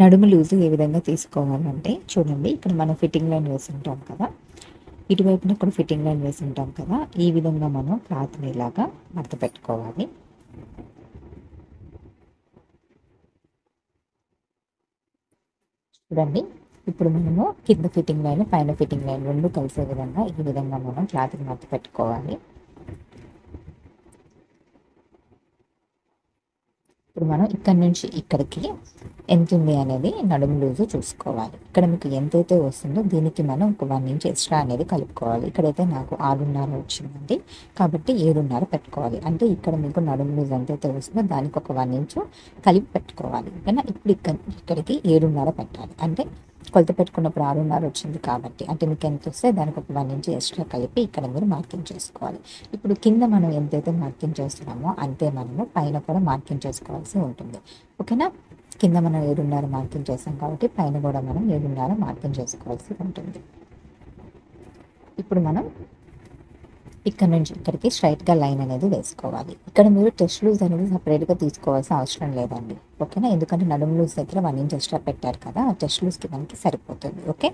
నడుము లూజు ఏ విధంగా తీసుకోవాలంటే చూడండి, ఇక్కడ మనం ఫిట్టింగ్ లైన్ వేసుంటాం కదా, ఇటువైపున కూడా ఫిట్టింగ్ లైన్ వేసుంటాం కదా, ఈ విధంగా మనం క్లాత్ని ఇలాగా మడత పెట్టుకోవాలి. చూడండి, ఇప్పుడు మనము కింద ఫిట్టింగ్ లైన్ పైన ఫిట్టింగ్ లైన్ రెండు కలిసే విధంగా ఈ విధంగా మనం క్లాత్ని మడత పెట్టుకోవాలి. ఇప్పుడు మనం ఇక్కడ నుంచి ఇక్కడికి ఎంత ఉంది అనేది నడుము లూజు చూసుకోవాలి. ఇక్కడ మీకు ఎంతైతే వస్తుందో దీనికి మనం ఒక 1 ఇంచ్ ఎక్స్ట్రా అనేది కలుపుకోవాలి. ఇక్కడైతే నాకు 6.5 వచ్చిందండి, కాబట్టి 7.5 పెట్టుకోవాలి. అంటే ఇక్కడ మీకు నడుము లూజు ఎంతైతే వస్తుందో దానికి ఒక 1 ఇంచు కలిపి పెట్టుకోవాలి. ఓకేనా. ఇప్పుడు ఇక్కడికి 7.5 పెట్టాలి. అంటే కొలత పెట్టుకున్నప్పుడు 6.5 వచ్చింది కాబట్టి, అంటే మీకు ఎంత వస్తే దానికి ఒక 1 ఇంచ్ ఎక్స్ట్రా కలిపి ఇక్కడ మీరు మార్కింగ్ చేసుకోవాలి. ఇప్పుడు కింద మనం ఎంతైతే మార్కింగ్ చేస్తున్నామో అంతే మనము పైన కూడా మార్కింగ్ చేసుకోవాల్సి ఉంటుంది. ఓకేనా. కింద మనం 7.5 మార్కింగ్ చేస్తాం కాబట్టి పైన కూడా మనం 7.5 మార్కింగ్ చేసుకోవాల్సి ఉంటుంది. ఇప్పుడు మనం ఇక్కడ నుంచి ఇక్కడికి స్ట్రైట్గా లైన్ అనేది వేసుకోవాలి. ఇక్కడ మీరు టెస్ట్ లూజ్ అనేది సపరేట్గా తీసుకోవాల్సిన అవసరం లేదండి. ఓకేనా. ఎందుకంటే నడుము లూజ్ దగ్గర 1 ఇంచ్ ఎక్స్ట్రా పెట్టారు కదా, ఆ టెస్ట్ లూజ్కి మనకి సరిపోతుంది. ఓకే.